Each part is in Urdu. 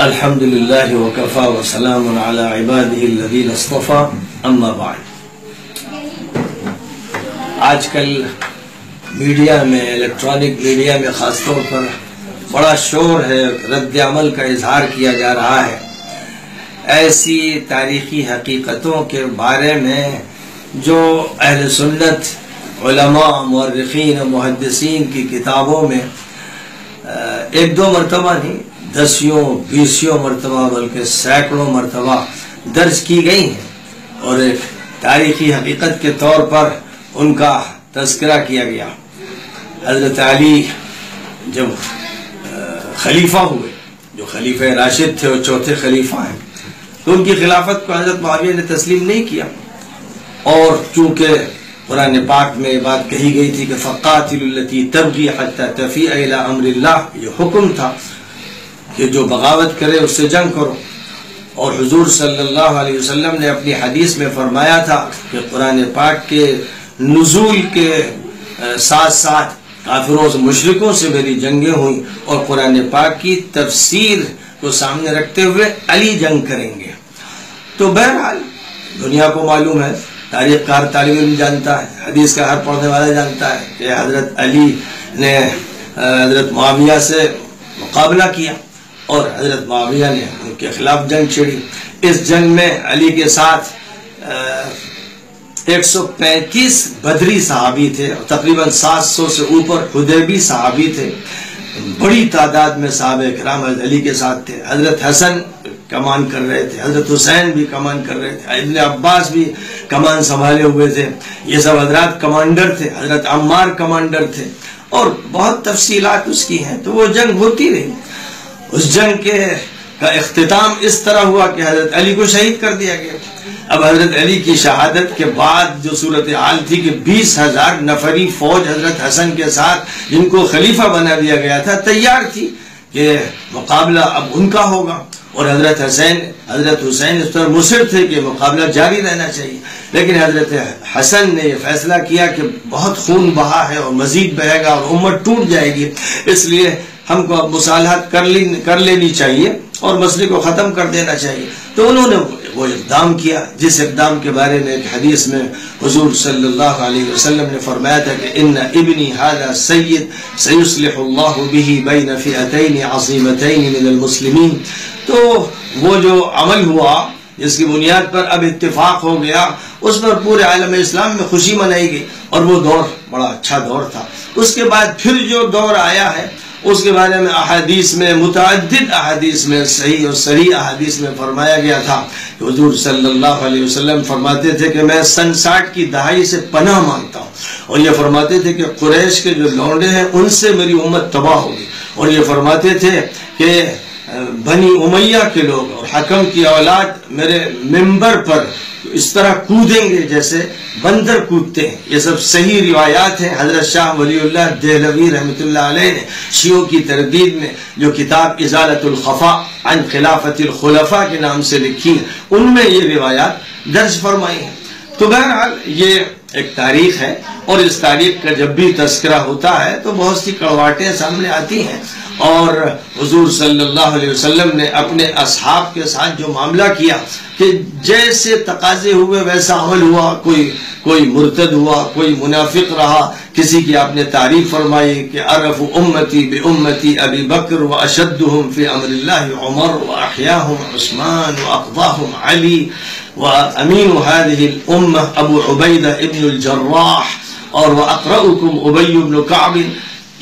الحمدللہ وکفا وسلام علی عبادہ الذین اصطفیٰ اما بعد۔ آج کل میڈیا میں، الیکٹرانک میڈیا میں خاص طور پر بڑا شور ہے، رد عمل کا اظہار کیا جا رہا ہے ایسی تاریخی حقیقتوں کے بارے میں جو اہل سنت، علماء، مورخین و محدثین کی کتابوں میں ایک دو مرتبہ نہیں، دسیوں بیسیوں مرتبہ بلکہ سینکڑوں مرتبہ درج کی گئی ہیں اور ایک تاریخی حقیقت کے طور پر ان کا تذکرہ کیا گیا۔ حضرت علی جب خلیفہ ہوئے، جو خلیفہ راشد تھے اور چوتھے خلیفہ ہیں، تو ان کی خلافت کو حضرت معاویہ نے تسلیم نہیں کیا، اور چونکہ قرآن پاک میں یہ بات کہی گئی تھی کہ فَقَاتِلُ الَّتِي تَبْغِي حَتَّى تَفِيءَ إِلَىٰ أَمْرِ اللَّهِ، یہ حکم تھا کہ جو بغاوت کرے اس سے جنگ کرو، اور حضور صلی اللہ علیہ وسلم نے اپنی حدیث میں فرمایا تھا کہ قرآن پاک کے نزول کے ساتھ ساتھ کافروں سے، مشرکوں سے میری جنگیں ہوئیں، اور قرآن پاک کی تفسیر کو سامنے رکھتے ہوئے علی جنگ کریں گے۔ تو بہرحال دنیا کو معلوم ہے، تاریخ کا ہر طالب علم جانتا ہے، حدیث کا ہر پڑھنے والا جانتا ہے کہ حضرت علی نے حضرت معاویہ سے مقابلہ کیا اور حضرت معاویہ نے ان کے خلاف جنگ چھڑی۔ اس جنگ میں علی کے ساتھ 135 بدری صحابی تھے، اور تقریباً 700 سے اوپر حدیبی صحابی تھے۔ بڑی تعداد میں صحابہ کرام حضرت علی کے ساتھ تھے۔ حضرت حسن کمان کر رہے تھے، حضرت حسین بھی کمان کر رہے تھے، ابن عباس بھی کمان سنبھالے ہوئے تھے، یہ سب حضرات کمانڈر تھے، حضرت عمار کمانڈر تھے، اور بہت تفصیلات اس کی ہیں۔ تو وہ جنگ ہوتی رہی۔ اس جنگ کا اختتام اس طرح ہوا کہ حضرت علی کو شہید کر دیا گیا۔ اب حضرت علی کی شہادت کے بعد جو صورتحال تھی کہ 20,000 نفری فوج حضرت حسن کے ساتھ، جن کو خلیفہ بنا دیا گیا تھا، تیار تھی کہ مقابلہ اب ان کا ہوگا، اور حضرت حسین اس طرح مصر تھے کہ مقابلہ جاری رہنا چاہیے۔ لیکن حضرت حسن نے یہ فیصلہ کیا کہ بہت خون بہا ہے اور مزید بہے گا اور امت ٹوٹ جائے گی، اس لیے ہم کو اب مصالحت کر لینی چاہیے اور مسئلے کو ختم کر دینا چاہیے۔ تو انہوں نے وہ اقدام کیا، جس اقدام کے بارے میں ایک حدیث میں حضور صلی اللہ علیہ وسلم نے فرمایا تھا کہ ان ابنی ھذا سید سیصلح اللہ بہ بین فئتین عظیمتین من المسلمین۔ تو وہ جو عمل ہوا، جس کی بنیاد پر اب اتفاق ہو گیا، اس پر پورے عالم اسلام میں خوشی منائی گئی، اور وہ دور بڑا اچھا دور تھا۔ اس کے بعد پھر جو دور آیا ہے، اس کے بارے میں احادیث میں، متعدد احادیث میں، صحیح اور صریح احادیث میں فرمایا گیا تھا کہ حضور صلی اللہ علیہ وسلم فرماتے تھے کہ میں سن 60 کی دہائی سے پناہ مانگتا ہوں، اور یہ فرماتے تھے کہ قریش کے جو لونڈے ہیں ان سے میری امت تباہ ہوگی، اور یہ فرماتے تھے کہ بنی امیہ کے لوگ اور حکم کی اولاد میرے منبر پر اس طرح کودیں گے جیسے بندر کودتے ہیں۔ یہ سب صحیح روایات ہیں۔ حضرت شاہ ولی اللہ دہلوی رحمۃ اللہ علیہ نے شیعوں کی تردید میں جو کتاب ازالۃ الخفا عن خلافت الخلفاء کے نام سے لکھی ہے، ان میں یہ روایات درج فرمائی ہیں۔ تو بہرحال یہ ایک تاریخ ہے، اور اس تاریخ کا جب بھی تذکرہ ہوتا ہے تو بہت سی کڑواٹیں سامنے آتی ہیں، اور حضور صلی اللہ علیہ وسلم نے اپنے اصحاب کے ساتھ جو معاملہ کیا کہ جیسے تقاضے ہوئے ویسا عمل ہوا، کوئی مرتد ہوا، کوئی منافق رہا، کسی کی آپ نے تعریف فرمائی کہ عرف امتی بامتی ابی بکر واشدهم فی امر اللہ عمر واحیاهم عثمان واقضاهم علی وامین هذه الامه ابو عبیدہ ابن الجراح اور واقرؤکم ابی بن کعب۔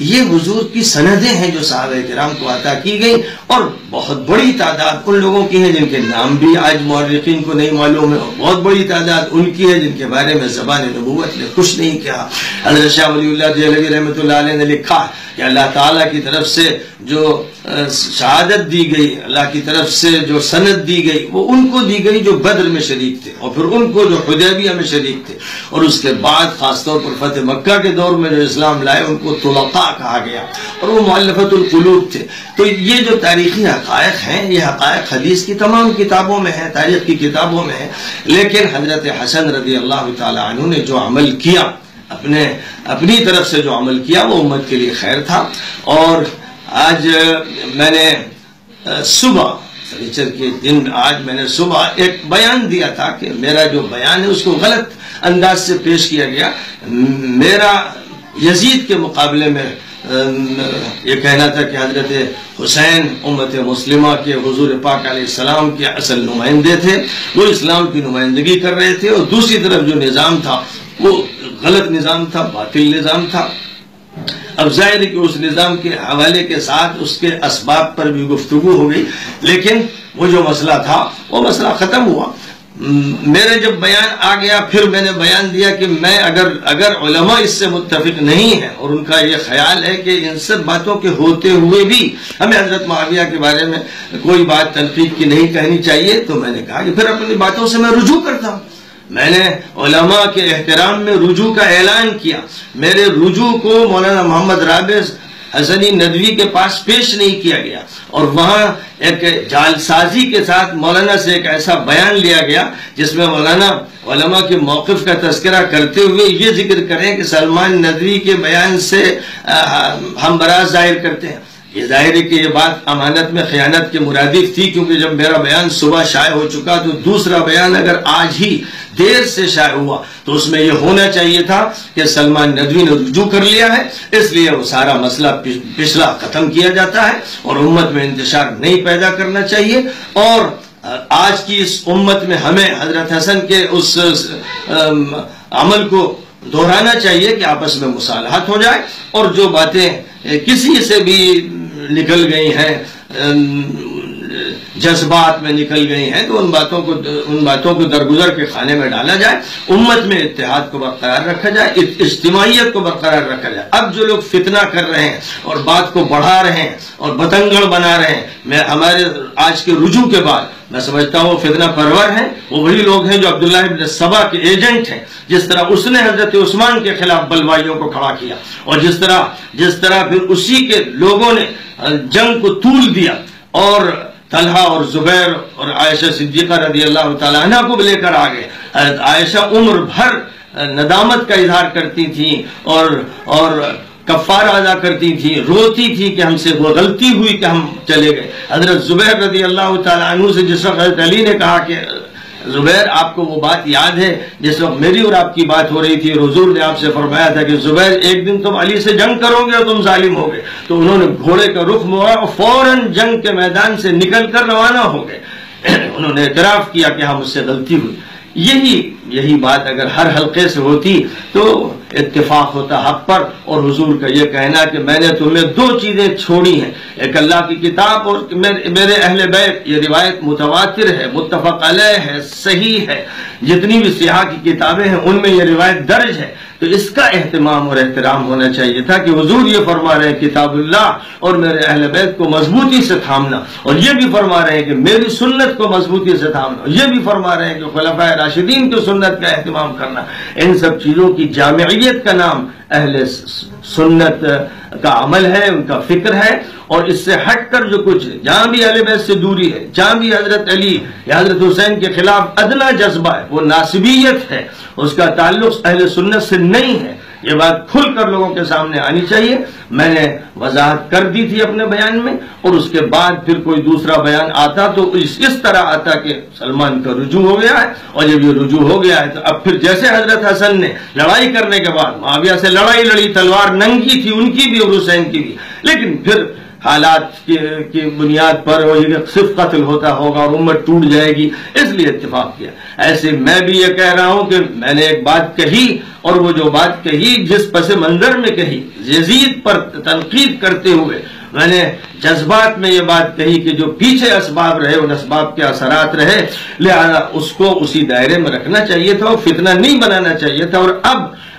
یہ حضور کی سندیں ہیں جو صحابہ کرام کو عطا کی گئی، اور بہت بڑی تعداد ان لوگوں کی ہے جن کے نام بھی آج مورخین کو نہیں معلوم ہے، اور بہت بڑی تعداد ان کی ہے جن کے بارے میں زبان نبوت نے کچھ نہیں کہا۔ حضرت شاہ ولی اللہ دہلوی رحمۃ اللہ علیہ نے لکھا کہ اللہ تعالیٰ کی طرف سے جو شہادت دی گئی، اللہ کی طرف سے جو سند دی گئی، وہ ان کو دی گئی جو بدر میں شریک تھے، اور پھر ان کو جو حدیبیہ میں شریک تھے، اور اس کے بعد خاص طور پر فتح مکہ کے دور میں جو اسلام لائے ان کو طلقاء کہا گیا، اور وہ مؤلفۃ القلوب تھے۔ تو یہ جو تاریخی حقائق ہیں، یہ حقائق حدیث کی تمام کتابوں میں ہیں، تاریخ کی کتابوں میں ہیں، لیکن حضرت حسن رضی اللہ تعالی عنہ نے جو عمل کیا، اپنی طرف سے جو عمل کیا، وہ امت کے لیے خیر تھا، اور آج میں نے صبح سنیچر کے دن آج میں نے صبح ایک بیان دیا تھا کہ میرا جو بیان ہے اس کو غلط انداز سے پیش کیا گیا. میرا یزید کے مقابلے میں یہ کہنا تھا کہ حضرت حسین امت مسلمہ کے حضور پاک علیہ السلام کے اصل نمائندے تھے، وہ اسلام کی نمائندگی کر رہے تھے، اور دوسری طرف جو نظام تھا وہ غلط نظام تھا، باطل نظام تھا. اب ظاہر ہے کہ اس نظام کے حوالے کے ساتھ اس کے اسباب پر بھی گفتگو ہو گئی، لیکن وہ جو مسئلہ تھا وہ مسئلہ ختم ہوا. میرے جب بیان آ گیا پھر میں نے بیان دیا کہ میں اگر علماء اس سے متفق نہیں ہیں اور ان کا یہ خیال ہے کہ ان سب باتوں کے ہوتے ہوئے بھی ہمیں حضرت معاویہ کے بارے میں کوئی بات تنقید کی نہیں کہنی چاہیے، تو میں نے کہا کہ پھر اپنی باتوں سے میں رجوع کرتا ہوں. میں نے علماء کے احترام میں رجوع کا اعلان کیا. میرے رجوع کو مولانا محمد رابع حسنی ندوی کے پاس پیش نہیں کیا گیا، اور وہاں ایک جعلسازی کے ساتھ مولانا سے ایک ایسا بیان لیا گیا جس میں مولانا علماء کے موقف کا تذکرہ کرتے ہوئے یہ ذکر کریں کہ سلمان ندوی کے بیان سے ہم براز ظاہر کرتے ہیں. یہ ظاہر ہے کہ یہ بات امانت میں خیانت کے مرادف تھی، کیونکہ جب میرا بیان صبح شائع ہو چکا تو دوسرا بیان اگر آج ہی دیر سے شائع ہوا تو اس میں یہ ہونا چاہیے تھا کہ سلمان ندوی نے رجوع کر لیا ہے، اس لیے وہ سارا مسئلہ پچھلا ختم کیا جاتا ہے اور امت میں انتشار نہیں پیدا کرنا چاہیے. اور آج کی اس امت میں ہمیں حضرت حسن کے اس عمل کو دہرانا چاہیے کہ آپس میں مصالحت ہو جائے، اور جو باتیں کسی سے بھی نکل گئی ہیں، جذبات میں نکل گئی ہیں، تو ان باتوں کو درگزر کے خانے میں ڈالا جائے، امت میں اتحاد کو برقرار رکھا جائے، اجتماعیت کو برقرار رکھا جائے. اب جو لوگ فتنہ کر رہے ہیں اور بات کو بڑھا رہے ہیں اور بتنگڑ بنا رہے ہیں، ہمارے آج کے رجوع کے بعد میں سمجھتا ہوں وہ فتنہ پرور ہیں، وہ وہی لوگ ہیں جو عبداللہ ابن سبا کے ایجنٹ ہیں. جس طرح اس نے حضرت عثمان کے خلاف بلوائیوں کو کھڑا کیا، اور جس طرح پھر اسی کے لوگوں نے جنگ کو طول دیا، اور طلحہ اور زبیر اور عائشہ صدیقہ رضی اللہ تعالیٰ عنہ کو لے کر آ گئے. عائشہ عمر بھر ندامت کا اظہار کرتی تھیں اور کفارہ ادا کرتی تھی، روتی تھی کہ ہم سے وہ غلطی ہوئی کہ ہم چلے گئے. حضرت زبیر رضی اللہ تعالیٰ عنہ سے جس وقت حضرت علی نے کہا کہ زبیر آپ کو وہ بات یاد ہے جس وقت میری اور آپ کی بات ہو رہی تھی، حضور نے آپ سے فرمایا تھا کہ زبیر ایک دن تم علی سے جنگ کرو گے اور تم ظالم ہوگے، تو انہوں نے گھوڑے کا رخ موڑا اور فوراً جنگ کے میدان سے نکل کر روانہ ہو گئے. انہوں نے اعتراف کیا کہ ہم اس سے غلطی ہوئی. یہی بات اگر ہر حلقے سے ہوتی تو اتفاق ہوتا حق پر. اور حضور کا یہ کہنا کہ میں نے تمہیں دو چیزیں چھوڑی ہیں، ایک اللہ کی کتاب اور میرے اہل بیت، یہ روایت متواتر ہے، متفق علیہ ہے، صحیح ہے. جتنی بھی سیاح کی کتابیں ہیں ان میں یہ روایت درج ہے. تو اس کا اہتمام اور احترام ہونا چاہیے تھا کہ حضور یہ فرما رہے ہیں کتاب اللہ اور میرے اہل بیت کو مضبوطی سے تھامنا، اور یہ بھی فرما رہے ہیں کہ میری سنت کو مضبوطی سے تھامنا، یہ بھی فرما رہے ہیں کہ خلفائے راشدین کی سنت کا اہتمام کرنا. ان سب چیزوں کی جامعیت کا نام اہل سنت کا عمل ہے، ان کا فکر ہے. اور اس سے ہٹ کر جو کچھ جہاں بھی اہل بیت سے دوری ہے، جہاں بھی حضرت علی یا حضرت حسین کے خلاف ادنا جذبہ ہے، وہ ناسبیت ہے، اس کا تعلق اہل سنت سے نہیں ہے. یہ بات کھل کر لوگوں کے سامنے آنی چاہیے. میں نے وضاحت کر دی تھی اپنے بیان میں، اور اس کے بعد پھر کوئی دوسرا بیان آتا تو اس طرح آتا کہ سلمان کا رجوع ہو گیا ہے. اور جب یہ رجوع ہو گیا ہے تو اب پھر جیسے حضرت حسن نے لڑائی کرنے کے بعد معاویہ سے لڑائی لڑی، تلوار ننگی تھی ان کی بھی اور حسین کی بھی، لیکن پھر حالات کی بنیاد پر صرف قتل ہوتا ہوگا اور امت ٹوٹ جائے گی، اس لیے اتفاق کیا. ایسے میں بھی یہ کہہ رہا ہوں کہ میں نے ایک بات کہی، اور وہ جو بات کہی جس پس منظر میں کہی، یزید پر تنقید کرتے ہوئے میں نے جذبات میں یہ بات کہی کہ جو پیچھے اسباب رہے ان اسباب کے اثرات رہے، لہذا اس کو اسی دائرے میں رکھنا چاہیے تھا اور فتنہ نہیں بنانا چاہیے تھا. اور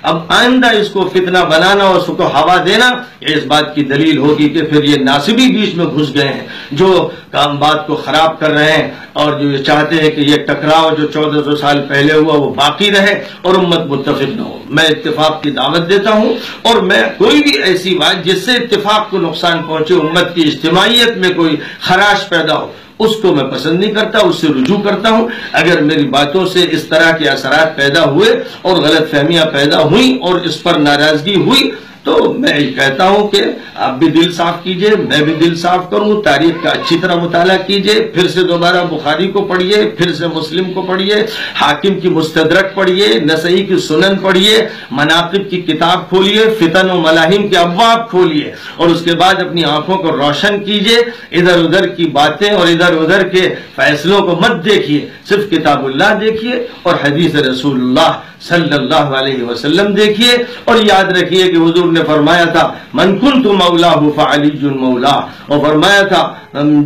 اب آئندہ اس کو فتنہ بنانا اور اس کو ہوا دینا، یہ اس بات کی دلیل ہوگی کہ پھر یہ ناصبی بیچ میں گھس گئے ہیں جو کام بات کو خراب کر رہے ہیں، اور جو یہ چاہتے ہیں کہ یہ ٹکراؤ جو 1400 سال پہلے ہوا وہ باقی رہے اور امت متفق نہ ہو. میں اتفاق کی دعوت دیتا ہوں، اور میں کوئی بھی ایسی بات جس سے اتفاق کو نقصان پہنچے، امت کی اجتماعیت میں کوئی خراش پیدا ہو، اس کو میں پسند نہیں کرتا، اس سے رجوع کرتا ہوں. اگر میری باتوں سے اس طرح کے اثرات پیدا ہوئے اور غلط فہمیاں پیدا ہوئیں اور اس پر ناراضگی ہوئی، تو میں کہتا ہوں کہ آپ بھی دل صاف کیجئے، میں بھی دل صاف کروں، تاریخ کا اچھی طرح مطالعہ کیجئے، پھر سے دوبارہ بخاری کو پڑھیے، پھر سے مسلم کو پڑھیے، حاکم کی مستدرک پڑھیے، نسائی کی سنن پڑھیے، مناقب کی کتاب کھولیے، فتن و ملاہم کے ابواب کھولیے، اور اس کے بعد اپنی آنکھوں کو روشن کیجئے، ادھر ادھر کی باتیں اور ادھر ادھر کے فیصلوں کو مت دیکھیے، صرف کتاب اللہ دیکھیے اور حدیث رسول اللہ صلی اللہ علیہ وسلم دیکھیے، اور یاد رکھیے کہ حضور نے فرمایا تھا من کنت مولاه فعلی مولا، اور فرمایا تھا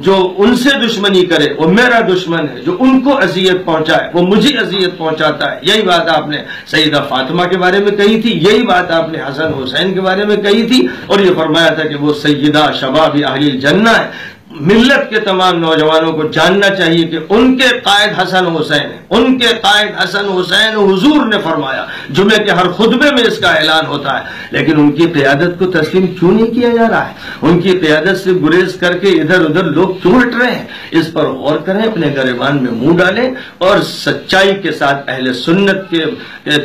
جو ان سے دشمنی کرے وہ میرا دشمن ہے، جو ان کو اذیت پہنچائے وہ مجھے اذیت پہنچاتا ہے۔ یہی بات آپ نے سیدہ فاطمہ کے بارے میں کہی تھی، یہی بات آپ نے حسن حسین کے بارے میں کہی تھی، اور یہ فرمایا تھا کہ وہ سیدہ شباب اہل الجنہ ہے۔ ملت کے تمام نوجوانوں کو جاننا چاہیے کہ ان کے قائد حسن حسین ہیں، ان کے قائد حسن حسین، حضور نے فرمایا، جمعے کے ہر خطبے میں اس کا اعلان ہوتا ہے، لیکن ان کی قیادت کو تسلیم کیوں نہیں کیا جا رہا ہے؟ ان کی قیادت سے گریز کر کے ادھر ادھر لوگ کیوں ہٹ رہے ہیں؟ اس پر غور کریں، اپنے گریبان میں منہ ڈالیں، اور سچائی کے ساتھ اہل سنت کے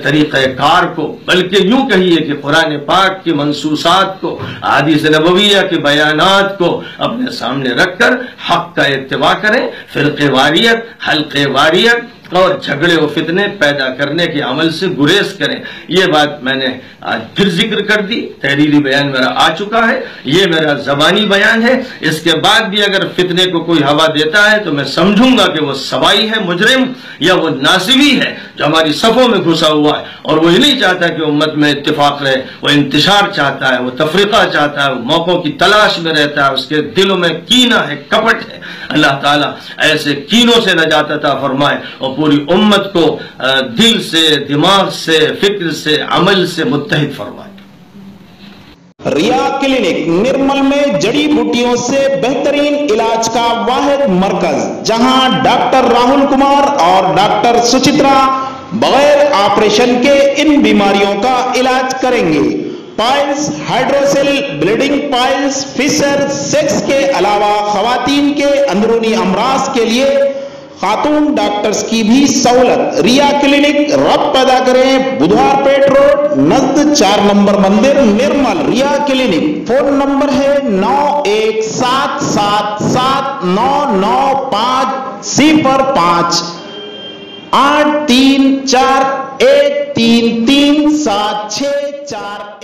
طریقہ کار کو، بلکہ یوں کہیے کہ قرآن پاک کی منصوصات کو، احادیث نبویہ کے بیانات کو اپنے سامنے رکھ کر حق کا اتباع کریں، فرقے واریت، حلقے واریت اور جھگڑے و فتنے پیدا کرنے کے عمل سے گریز کریں۔ یہ بات میں نے آج پھر ذکر کر دی، تحریری بیان میرا آ چکا ہے، یہ میرا زبانی بیان ہے۔ اس کے بعد بھی اگر فتنے کو کوئی ہوا دیتا ہے تو میں سمجھوں گا کہ وہ سبائی ہے، مجرم، یا وہ ناصبی ہے جو ہماری صفوں میں گھسا ہوا ہے، اور وہ یہ نہیں چاہتا کہ امت میں اتفاق رہے، وہ انتشار چاہتا ہے، وہ تفریقہ چاہتا ہے، وہ موقعوں کی تلاش میں رہتا ہے، اس کے دلوں میں کینہ ہے، کپٹ ہے۔ اللہ تعالیٰ ایسے کینوں سے نجات عطا فرمائے اور پوری امت کو دل سے، دماغ سے، فکر سے، عمل سے متحد فرمائے۔ ریا کلینک نرمل میں جڑی بوٹیوں سے بہترین علاج کا واحد مرکز، جہاں ڈاکٹر راہل کمار اور ڈاکٹر سچترا بغیر آپریشن کے ان بیماریوں کا علاج کریں گے۔ پائلز، ہائیڈروسیل، بلیڈنگ پائلز، فشر، سیکس کے علاوہ خواتین کے اندرونی امراض کے لیے خاتون ڈاکٹرز کی بھی سہولت۔ ریا کلینک، رب پیدا کریں، بدھوار پیٹ روڈ، نزد 4 نمبر مندر، نرمل۔ ریا کلینک، فون نمبر ہے 9177799505 834133764